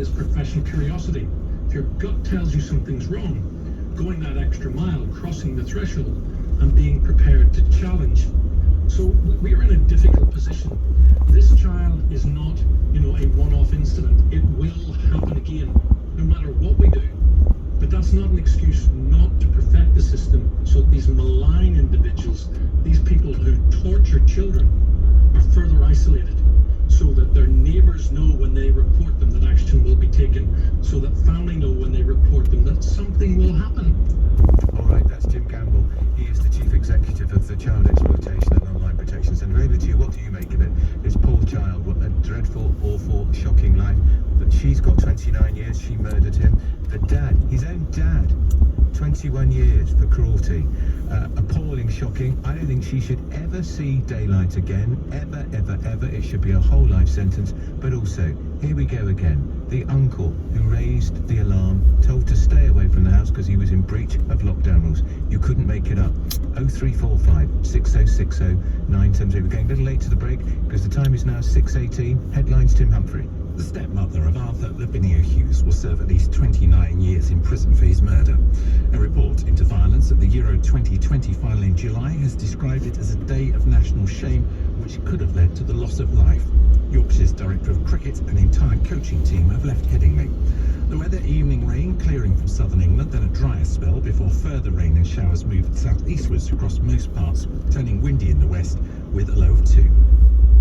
is professional curiosity. If your gut tells you something's wrong, going that extra mile, crossing the threshold, and being prepared to challenge. So we're in a difficult position. This child is not, a one-off incident. It will happen again, no matter what we do. But that's not an excuse not to perfect the system so that these malign individuals, these people who torture children, are further isolated, so that their neighbours know when they report them that action will be taken, so that family know when they report them that something will happen. All right, that's Jim Campbell. He is the Chief Executive of the Child Exploitation and Online Protection Centre. Over to you. What do you make of it? This poor child, what a dreadful, awful, shocking life. But she's got 29 years. She murdered him. The dad, his own dad, 21 years for cruelty. Appalling, shocking. I don't think she should ever see daylight again. Ever, ever, ever. It should be a whole life sentence. But also, here we go again. The uncle who raised the alarm, told to stay away from the house because he was in breach of lockdown rules. You couldn't make it up. 0345 6060 973. We're going a little late to the break because the time is now 6:18. Headlines, Tim Humphrey. The stepmother of Arthur Labinjo-Hughes will serve at least 29 years in prison for his murder. A report into violence at the Euro 2020 final in July has described it as a day of national shame which could have led to the loss of life. Yorkshire's Director of Cricket and entire coaching team have left Headingley. The weather: evening rain clearing from southern England, then a drier spell before further rain and showers moved southeastwards across most parts, turning windy in the west with a low of 2.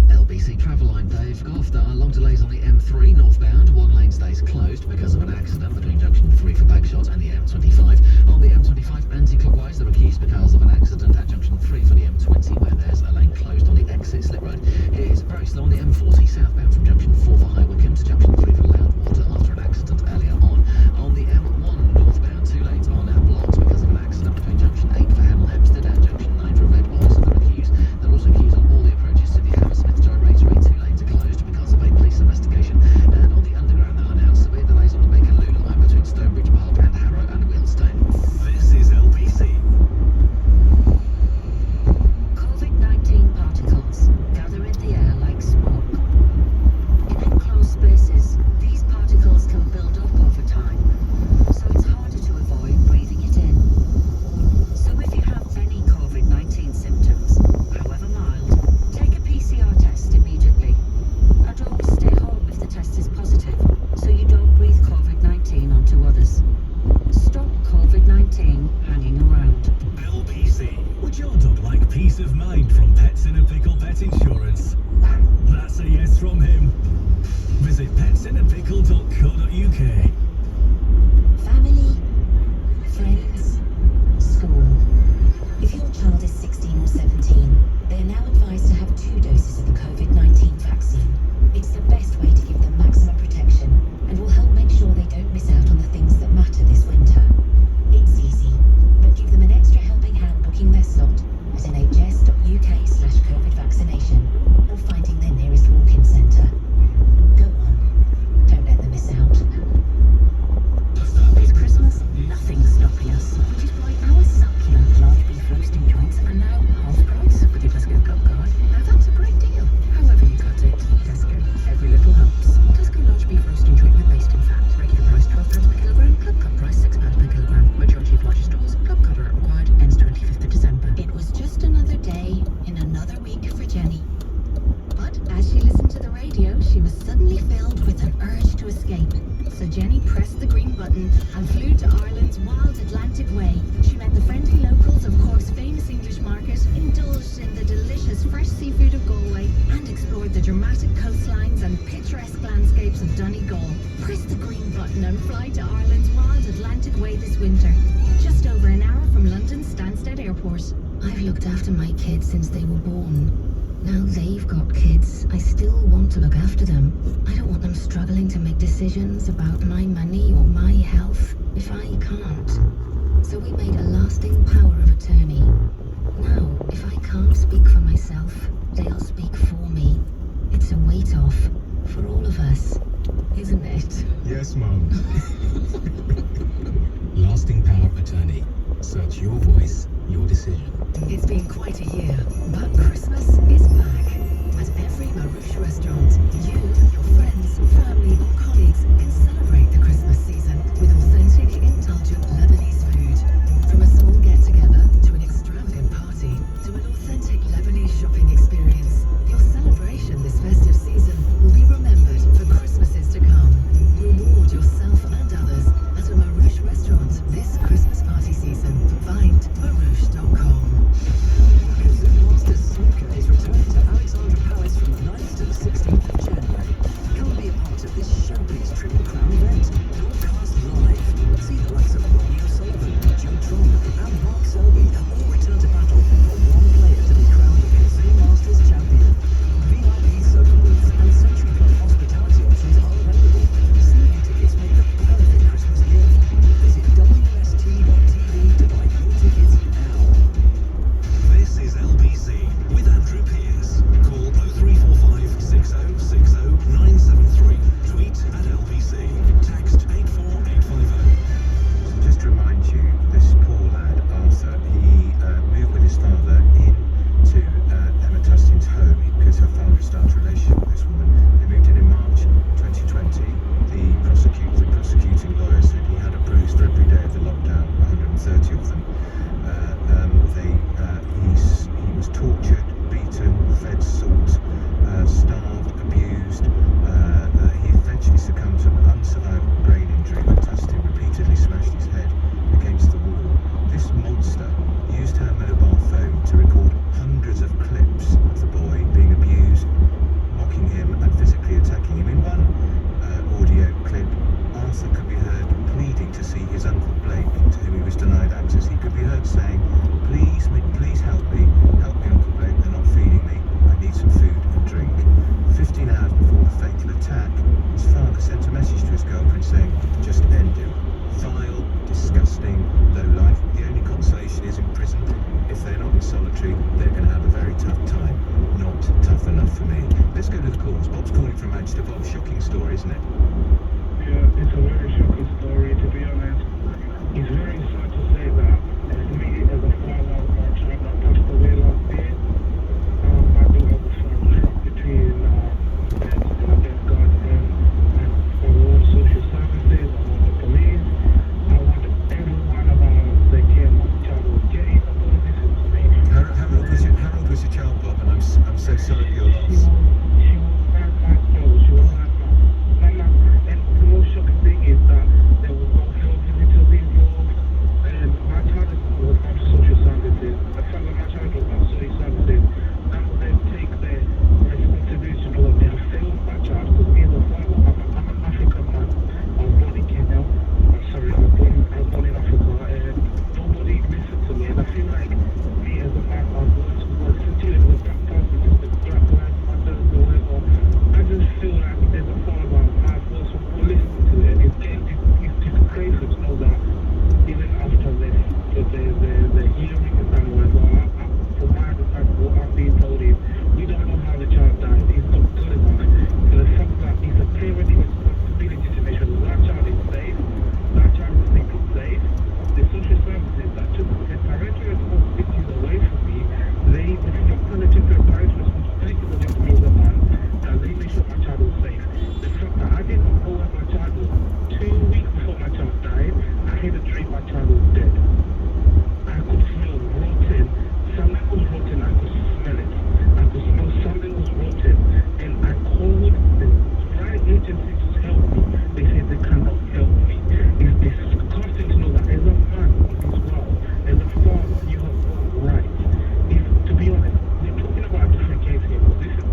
LBC Travel, I'm Dave. After long delays on the M3 northbound, one lane stays closed because of an accident between junction 3 for Bagshot and the M25. On the M25 anti-clockwise, there are queues because of an accident at junction 3 for the M20, where there's a lane closed on the exit slip road. It is very slow on the M40 southbound from junction 4 for High Wycombe to junction 3 for Loudwater after an accident earlier on. On the M1 northbound, 2 lanes are now blocked because of an accident between junction 8 for Hemel Hempstead and junction 9 for Redbourne. So there are queues. There are also queues on all the approaches to the Hammersmith Gyratory. 2 lanes are closed because of a police investigation. And on the underground, there are now severe delays on the Bakerloo line between Stonebridge Park and Harrow and Wheelstone. This is LBC. COVID-19 particles gather in the air like smoke. In enclosed spaces, these particles can build up over time, so it's harder to avoid breathing it in. So if you have any COVID-19 symptoms, however mild, take a PCR test immediately. And always stay home if the test is positive, so you don't breathe COVID-19 onto others. Stop COVID-19 hanging around. LBC. Would your dog like peace of mind from Pets in a Pickle Pet Insurance? That's a yes from him. Visit petsindapickle.co.uk. Family, friends, school. If your child is 16 or 17, they are now advised to have 2 doses of the COVID-19 vaccine. It's the best way to give them maximum protection and will help make sure they don't miss out on the things that matter this winter. It's easy, but give them an extra helping hand booking their slot at nhs.uk/COVID vaccination or finding their nearest walk-in centre. Go on, don't let them miss out. This Christmas, nothing's stopping us, which is why our succulent large beef roasting joints are now half price with your Tesco Club card. Now that's a great deal. However you cut it, Tesco, every little helps. Tesco large beef roasting joint with based in fat. Regular price £12 per kilogram. Club cut price £6 per kilogram. Majority of larger stores. Club cut are required. Ends 25th of December. It was just another day in another week for Jenny. But as she listened to the radio, she was suddenly filled with an urge to escape. So Jenny pressed the green button and flew to Ireland's wild Atlantic way. She met the friendly locals of Cork's famous English market, indulged in the delicious fresh seafood of Galway, and explored the dramatic coastlines and picturesque landscapes of Donegal. Press the green button and fly to Ireland's wild Atlantic way this winter. Just over an hour from London's Stansted Airport. I've looked after my kids since they were born. Now they've got kids, I still want to look after them. I don't want them struggling to make decisions about my money or my health if I can't. So we made a lasting power of attorney. Now, if I can't speak for myself, they'll speak for me. It's a weight off for all of us, isn't it? Yes, Mum. Lasting power of attorney. Search your voice, your decision. It's been quite a year, but Christmas is back. At every Marouche restaurant, you, your friends, family or colleagues can celebrate just a shocking story, isn't it? Yeah, it's a very shocking story, to be honest. It's very sad to say that as me, as a father of my child that passed away last year, my daughter was found trapped between beds in a bed garden, and I want social services, I want the police, I want every one of the care my child was getting, I want to listen to me. How old was your child, Bob? And I'm so sorry for your She loss. was 9 months old. She was 9 months. And the most shocking thing is that there was no health visitors involved. And my child was on social services. The fact that my child was on social services, now they take their responsibility to know that they have failed my child. Because me as a father, I'm an African man. I was born in Kenya. Sorry, I was born in Africa. And nobody listened to me. And I feel like me as a man, I was treated as a black person, just a black lives matter or whatever. I just feel like as a father, my voice was more listened to it. It's crazy to know that even after the hearing and whatever, from my understanding, what I've been told is we don't know how the child died. It's not good enough. So the fact that it's a parenting responsibility to make sure that that child is safe, that child is sleeping safe. The social services that took the parental responsibilities away from me, the fact that they took their parental responsibilities away from me as a man, and they made sure my child was safe. The fact that I did not know where my child was 2 weeks before my child died, I had a dream my child was dead. I could smell rotten. Something was rotten. I could smell it. I could smell something was rotten. And I called the right agency to help me. They said they cannot help me. It's disgusting to know that as a man in this world, as a father, you have got rights. To be honest, we're talking about a different case here. This is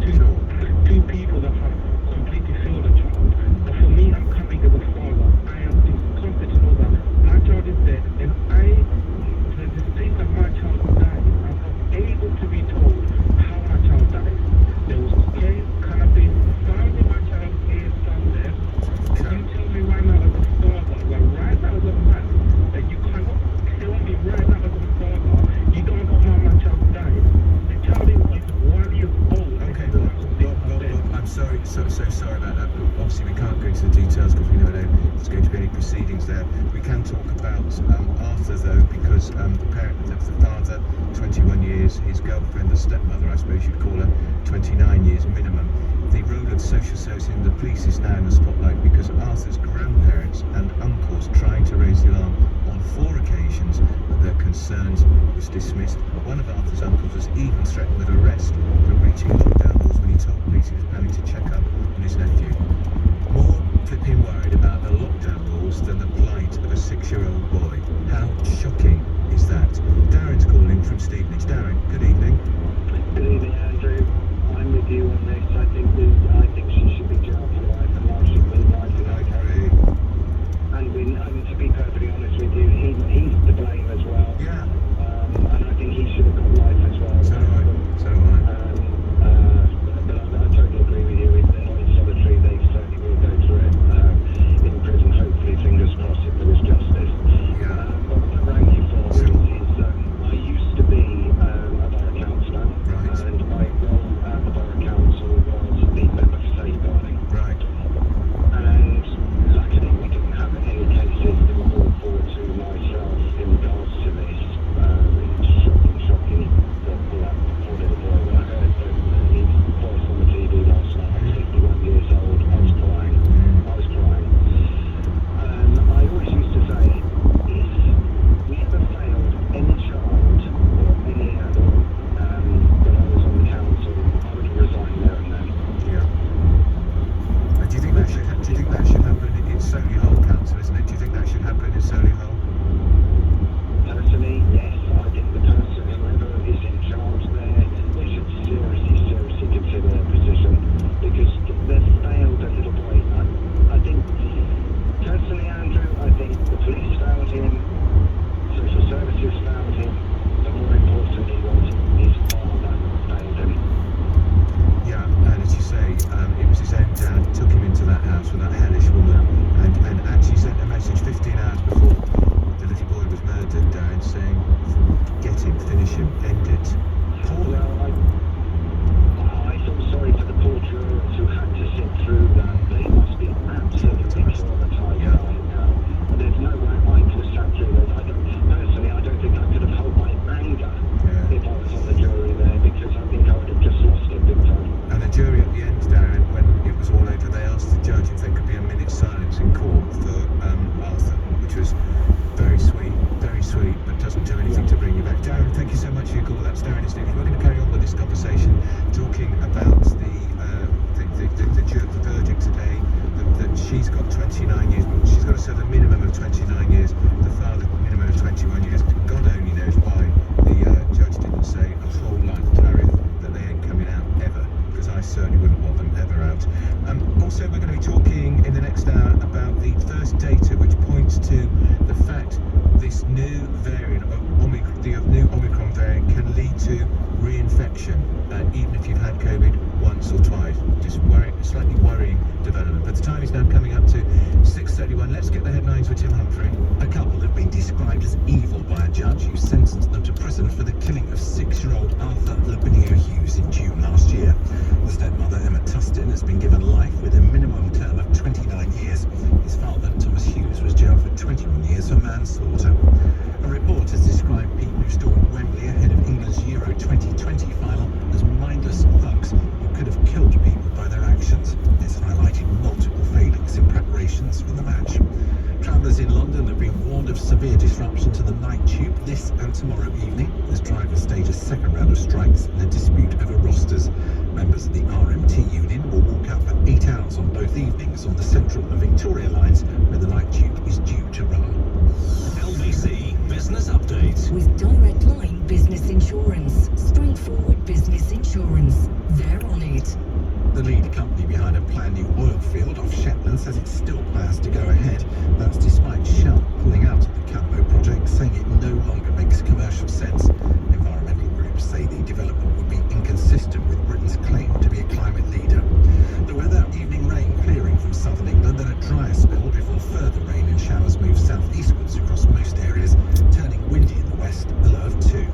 two people that have completely failed a child. But for me, I'm coming as a father. I am disgusted to know that my child is dead, and the thing that my child died, I'm not able to be told how my child died. There was cocaine, cannabis found in my child's ear somewhere. And you tell me right now as a father, like right now as a man, that you cannot tell me right now as a father, you don't know how my child died. The child is 1 year old. Okay, Bob, I'm sorry, so sorry about that. But obviously, we can't go into the details because we never know if there's going to be any proceedings there. We can talk about Arthur, though, because the parent of the father, 21 years, his girlfriend, the stepmother, I suppose you'd call her, 29 years minimum. The role of social services in the police is now in the spotlight because Arthur's grandparents and uncles tried to raise the alarm on 4 occasions, but their concerns was dismissed. One of Arthur's uncles was even threatened with arrest for breaching lockdown rules when he told police he was planning to check up on his nephew. More flipping worried about the lockdown rules than the plight of a 6-year-old boy. How shocking is that? Darren's calling from Stevenage. Darren, good evening. Good evening, Andrew. I'm with you on this. I think she should be jailed for life, and life should mean life. I agree. And to be perfectly honest with you, he's to blame as well. Yeah. And I think he should have got life as well. So do I. she's got 29 years, but she's got to serve a minimum of 29 years. The father, minimum of 21 years. God only knows why the judge didn't say a whole life tariff that they ain't coming out ever, because I certainly wouldn't want them ever out. Also, we're going to be talking in the next hour about the first data which points to the fact this new variant of the new Omicron variant can lead to reinfection, even if you've had COVID once or twice. Just slightly worrying development. But the time is now coming up to 6:31. Let's get the headlines with Tim Humphrey. A couple have been described as evil by a judge who sentenced them to prison for the killing of 6-year-old Arthur Labinjo-Hughes in June last year. The stepmother, Emma Tustin, has been given life with a minimum term of 29 years. His father, Thomas Hughes, was jailed for 21 years for manslaughter. A report has described people who stormed Wembley ahead of England's Euro 2020 final as mindless thugs who could have killed people by their actions. It's highlighted multiple failings in preparations for the match. Travellers in London have been warned of severe disruption to the night tube this and tomorrow evening as drivers stage a second round of strikes in a dispute over rosters. Members of the RMT union will walk out for 8 hours on both evenings on the Central and Victoria lines where the night tube is due to run. LBC Business Update. With Direct Line Business Insurance. Straightforward business insurance. They're on it. The lead company behind a planned new oil field off Shetland says it still plans to go ahead. That's despite Shell pulling out of the Cambo project, saying it no longer makes commercial sense. Environmental groups say the development would be inconsistent with Britain's claim to be a climate leader. The weather, evening rain clearing from southern England and a drier spell before further rain and showers move southeastwards across most areas, turning windy in the west, a low of 2.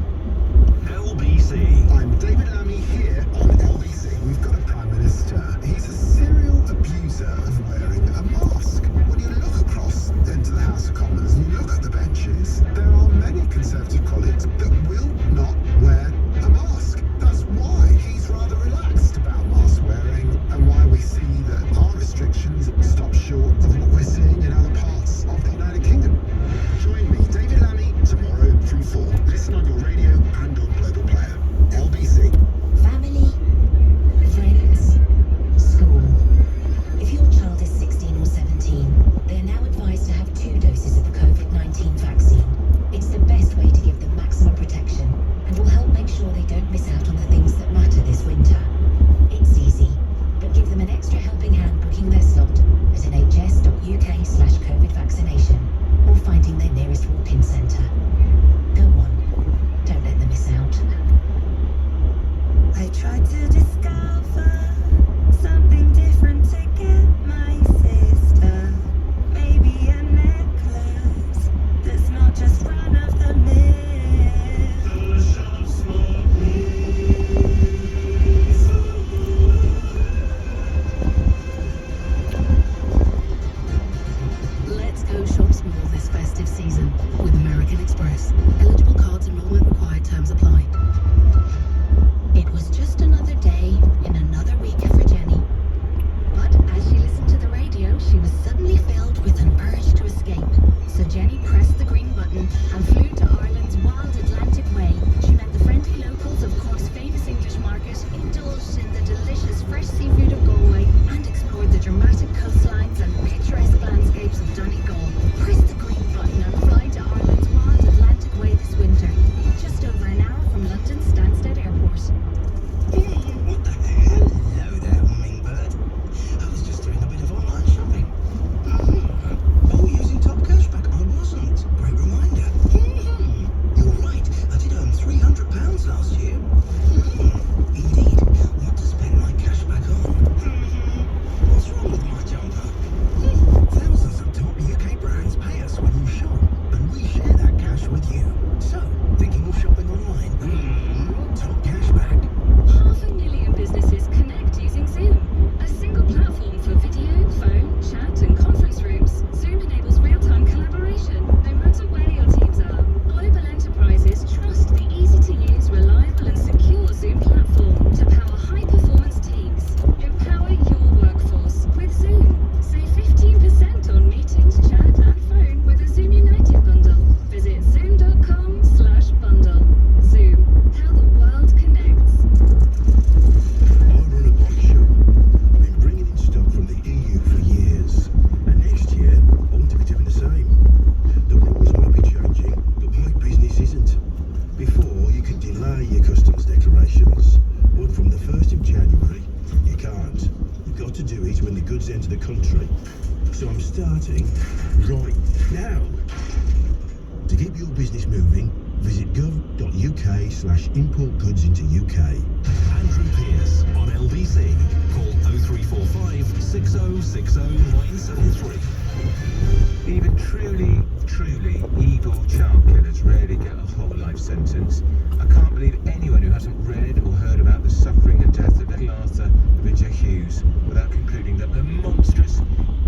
LBC. I'm David Lammy here on LBC. We've got a Prime Minister. He's a serial abuser of wearing a mask. When you look across into the House of Commons and you look at the benches, there are many Conservative colleagues that will not wear a mask. That's why he's rather relaxed about mask wearing and why we see that our restrictions stop short of what we're seeing in other parts of the United Kingdom. Join me, David Lammy, tomorrow from 4. Listen on your radio and on Global Player. LBC. Family, friends, school. If your child is 16 or 17, they're now advised to have 2 doses of the COVID-19 vaccine. It's the best way to give them maximum protection and will help make sure they don't miss out on the things that matter this winter. It's easy, but give them an extra helping hand booking their slot at nhs.uk/COVID vaccination or finding their nearest walk-in centre. Go on, don't let them miss out. I tried to discover something different to get my sister. Maybe a necklace that's not just run of the mill. Let's go shop small this festive season with American Express. Eligible cards enrollment required, terms apply. It was just another day in another week for Jenny. represent the country. So I'm starting right now. To keep your business moving, visit gov.uk/import goods into UK. Andrew Pierce on LBC. Call 0345 6060 973. Even truly evil child killers rarely get a whole life sentence. I can't believe anyone who hasn't read or heard about the suffering and death of little Arthur Labinjo-Hughes without concluding that the monstrous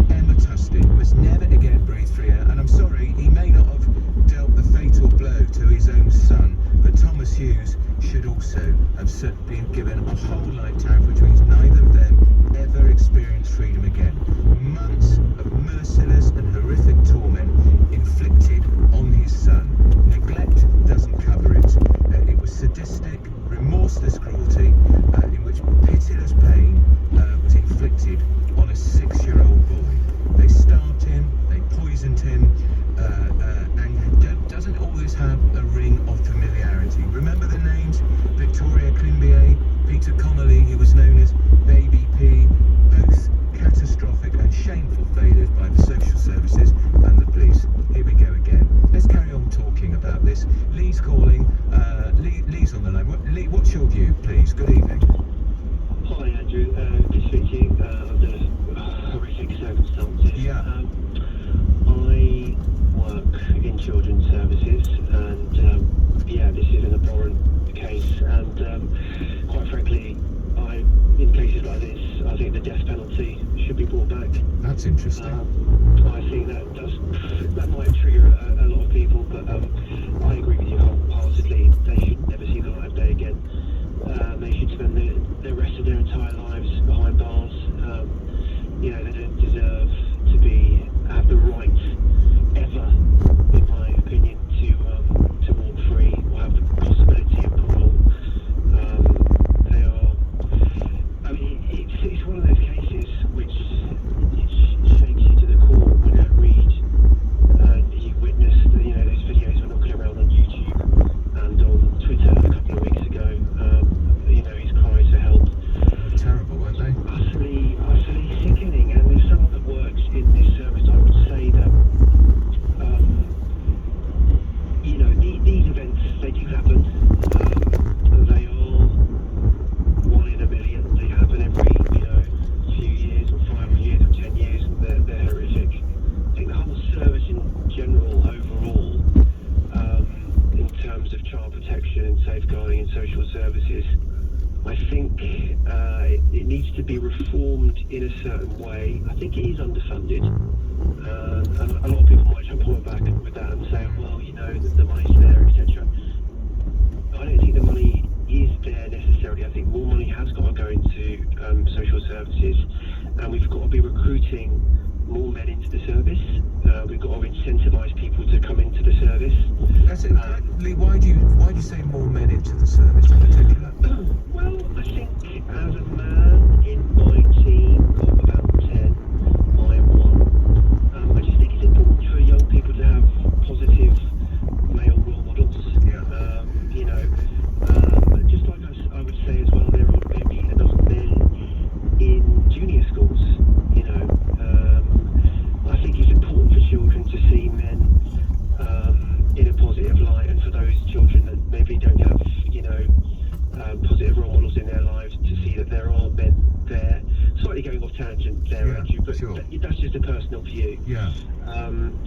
Emma Tustin must never again breathe free air. And I'm sorry, he may not have dealt the fatal blow to his own son, but Thomas Hughes should also have been given a whole lifetime, which means neither of them ever experience freedom again. Months of merciless and horrific torment inflicted on his son. Neglect doesn't cover it. It was sadistic, remorseless cruelty in which pitiless pain was inflicted on a 6-year-old boy. They starved him, they poisoned him, and doesn't all this have a ring of familiarity? Remember the names? Victoria Climbier, Peter Connolly, who was known as Baby P, both catastrophic and shameful failures by the social services and the police. Here we go again. Let's carry on talking about this. Lee's calling. Lee's on the line. Lee, what's your view, please? Good evening. Hi, Andrew. Good to speak to you under horrific circumstances. Yeah. I work in children's services, and this is an abhorrent case. And quite frankly, in cases like this, I think the death penalty should be brought back. That's interesting. I think that might trigger a lot of people, but I agree with you wholeheartedly. They should never see the light of day again. They should spend the rest of their entire lives behind bars. They don't deserve to have the right ever, in my opinion, to walk free or have the possibility of parole. It's one of those cases which shakes you to the core when you read and you witness those videos were knocking around on YouTube and on Twitter a couple of weeks ago. His cries for help. Terrible, weren't they? Utterly sickening. And there's someone that works in this service, I would say that these events, they do happen. They are 1 in a million. They happen every few years or 5 years or 10 years, and they're horrific. I think the whole service in general, overall, in terms of child protection and safeguarding and social services, I think it needs to be reformed in a certain way. I think it is underfunded, and a lot of people might jump on my back with that and say, well, the money's there, etc. I don't think the money is there necessarily. I think more money has got to go into social services, and we've got to be recruiting more men into the service. We've got to incentivise people to come into the service. That's it. Lee, why do you say more men into the service in particular? Well, I think as a man in my team of about 10, I am one. I just think it's important for young people to have positive male role models. Yeah. Just like I would say as well, there are maybe enough men in junior schools. I think it's important for children to see men in a positive light, and for those children that maybe don't have, positive role models in their lives, to see that there are men there. Slightly going off tangent there, Andrew, but sure. That's just a personal view. Yeah.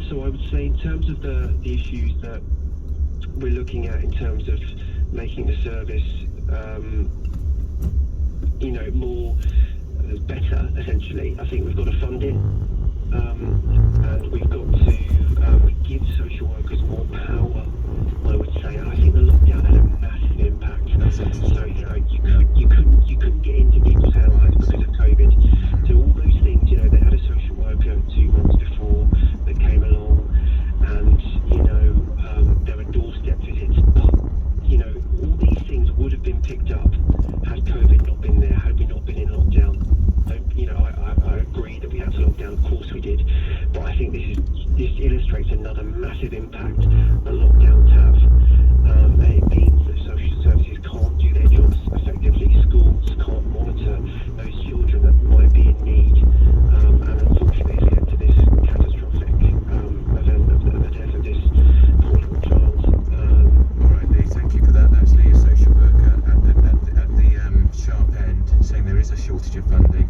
So I would say, in terms of the issues that we're looking at in terms of making the service, more better, essentially, I think we've got to fund it, and we've got to give social workers more power, I would say. And I think the lockdown had a massive impact. So you couldn't get into people's houses because of COVID. So all those things, they had a social worker 2 months before that came along, and there were doorstep visits. But all these things would have been picked up had COVID not been there, had we not been in lockdown. I agree that we had to lock down, of course we did, but I think this illustrates another massive impact that lockdowns have. And it means that social services can't do their jobs effectively is a shortage of funding.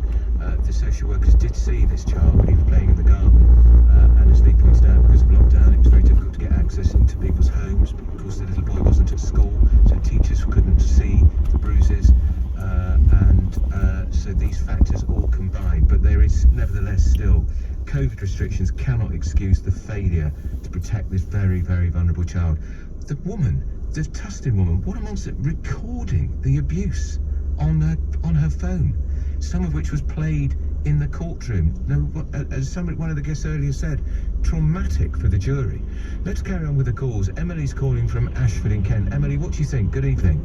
The social workers did see this child when he was playing in the garden, and as Lee pointed out, because of lockdown, it was very difficult to get access into people's homes. But of course, the little boy wasn't at school, so teachers couldn't see the bruises, so these factors all combined. But there is nevertheless still COVID restrictions cannot excuse the failure to protect this very, very vulnerable child. The woman, the Tustin woman, what a monster, recording the abuse on her phone, some of which was played in the courtroom. No, as one of the guests earlier said, traumatic for the jury. Let's carry on with the calls. Emily's calling from Ashford in Kent. Emily, what do you think? Good evening.